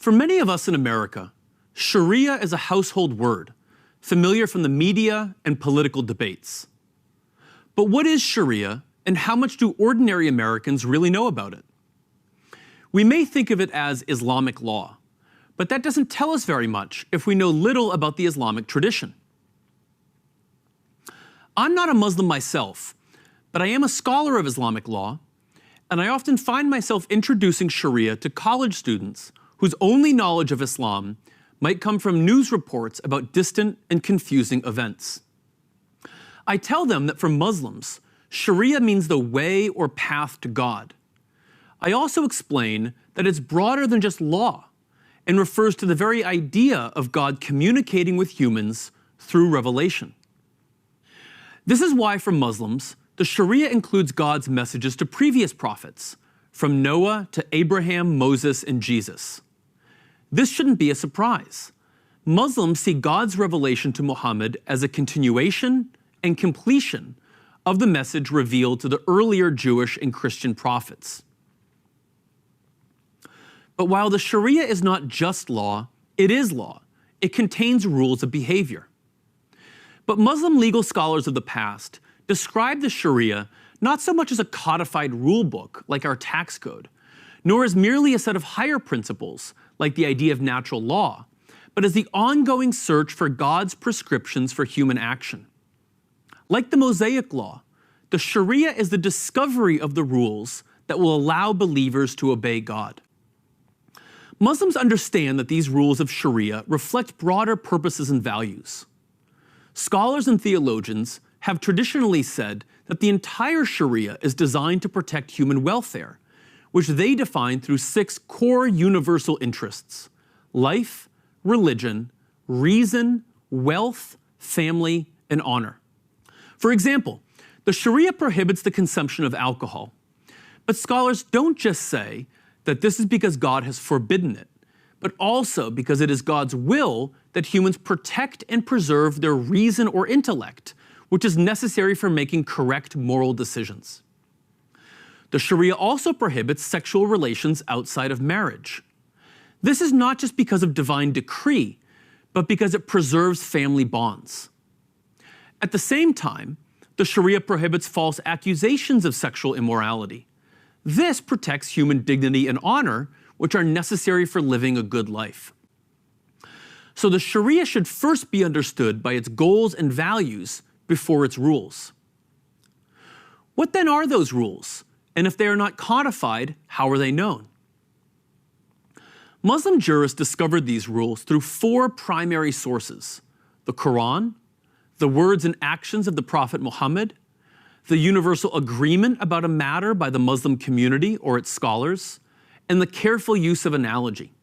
For many of us in America, Sharia is a household word, familiar from the media and political debates. But what is Sharia, and how much do ordinary Americans really know about it? We may think of it as Islamic law, but that doesn't tell us very much if we know little about the Islamic tradition. I'm not a Muslim myself, but I am a scholar of Islamic law, and I often find myself introducing Sharia to college students whose only knowledge of Islam might come from news reports about distant and confusing events. I tell them that for Muslims, Sharia means the way or path to God. I also explain that it's broader than just law and refers to the very idea of God communicating with humans through revelation. This is why for Muslims, the Sharia includes God's messages to previous prophets, from Noah to Abraham, Moses, and Jesus. This shouldn't be a surprise. Muslims see God's revelation to Muhammad as a continuation and completion of the message revealed to the earlier Jewish and Christian prophets. But while the Sharia is not just law, it is law. It contains rules of behavior. But Muslim legal scholars of the past describe the Sharia not so much as a codified rule book like our tax code, nor as merely a set of higher principles like the idea of natural law, but as the ongoing search for God's prescriptions for human action. Like the Mosaic Law, the Sharia is the discovery of the rules that will allow believers to obey God. Muslims understand that these rules of Sharia reflect broader purposes and values. Scholars and theologians have traditionally said that the entire Sharia is designed to protect human welfare, which they define through 6 core universal interests: life, religion, reason, wealth, family, and honor. For example, the Sharia prohibits the consumption of alcohol, but scholars don't just say that this is because God has forbidden it, but also because it is God's will that humans protect and preserve their reason or intellect, which is necessary for making correct moral decisions. The Sharia also prohibits sexual relations outside of marriage. This is not just because of divine decree, but because it preserves family bonds. At the same time, the Sharia prohibits false accusations of sexual immorality. This protects human dignity and honor, which are necessary for living a good life. So the Sharia should first be understood by its goals and values before its rules. What then are those rules? And if they are not codified, how are they known? Muslim jurists discovered these rules through 4 primary sources: the Quran, the words and actions of the Prophet Muhammad, the universal agreement about a matter by the Muslim community or its scholars, and the careful use of analogy.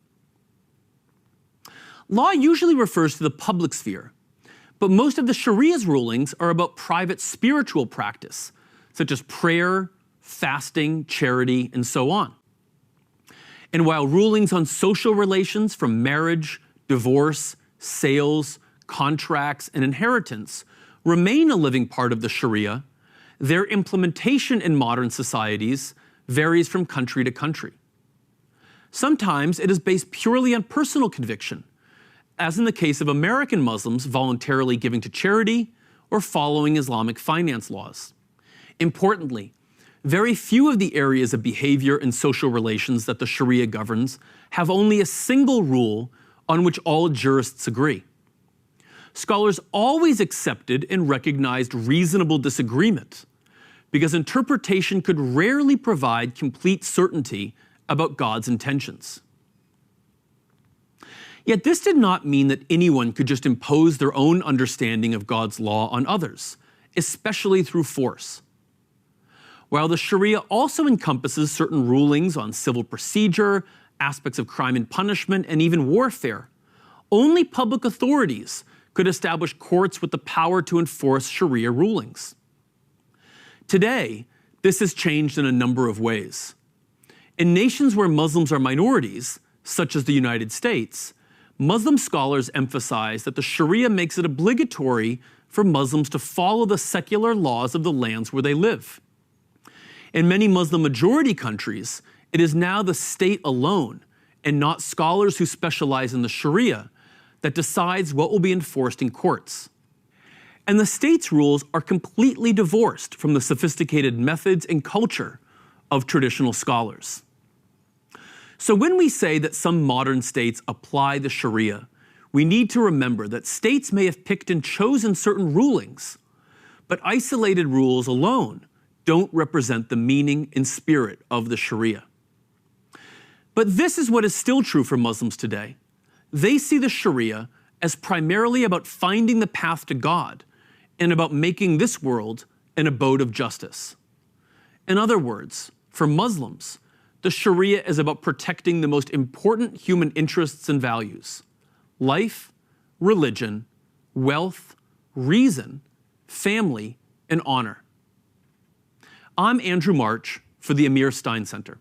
Law usually refers to the public sphere, but most of the Sharia's rulings are about private spiritual practice, such as prayer, fasting, charity, and so on. And while rulings on social relations from marriage, divorce, sales, contracts, and inheritance remain a living part of the Sharia, their implementation in modern societies varies from country to country. Sometimes it is based purely on personal conviction, as in the case of American Muslims voluntarily giving to charity or following Islamic finance laws. Importantly, very few of the areas of behavior and social relations that the Sharia governs have only a single rule on which all jurists agree. Scholars always accepted and recognized reasonable disagreement, because interpretation could rarely provide complete certainty about God's intentions. Yet this did not mean that anyone could just impose their own understanding of God's law on others, especially through force. While the Sharia also encompasses certain rulings on civil procedure, aspects of crime and punishment, and even warfare, only public authorities could establish courts with the power to enforce Sharia rulings. Today, this has changed in a number of ways. In nations where Muslims are minorities, such as the United States, Muslim scholars emphasize that the Sharia makes it obligatory for Muslims to follow the secular laws of the lands where they live. In many Muslim majority countries, it is now the state alone, and not scholars who specialize in the Sharia, that decides what will be enforced in courts. And the state's rules are completely divorced from the sophisticated methods and culture of traditional scholars. So when we say that some modern states apply the Sharia, we need to remember that states may have picked and chosen certain rulings, but isolated rules alone don't represent the meaning and spirit of the Sharia. But this is what is still true for Muslims today. They see the Sharia as primarily about finding the path to God and about making this world an abode of justice. In other words, for Muslims, the Sharia is about protecting the most important human interests and values: life, religion, wealth, reason, family, and honor. I'm Andrew March for the Amir Stein Center.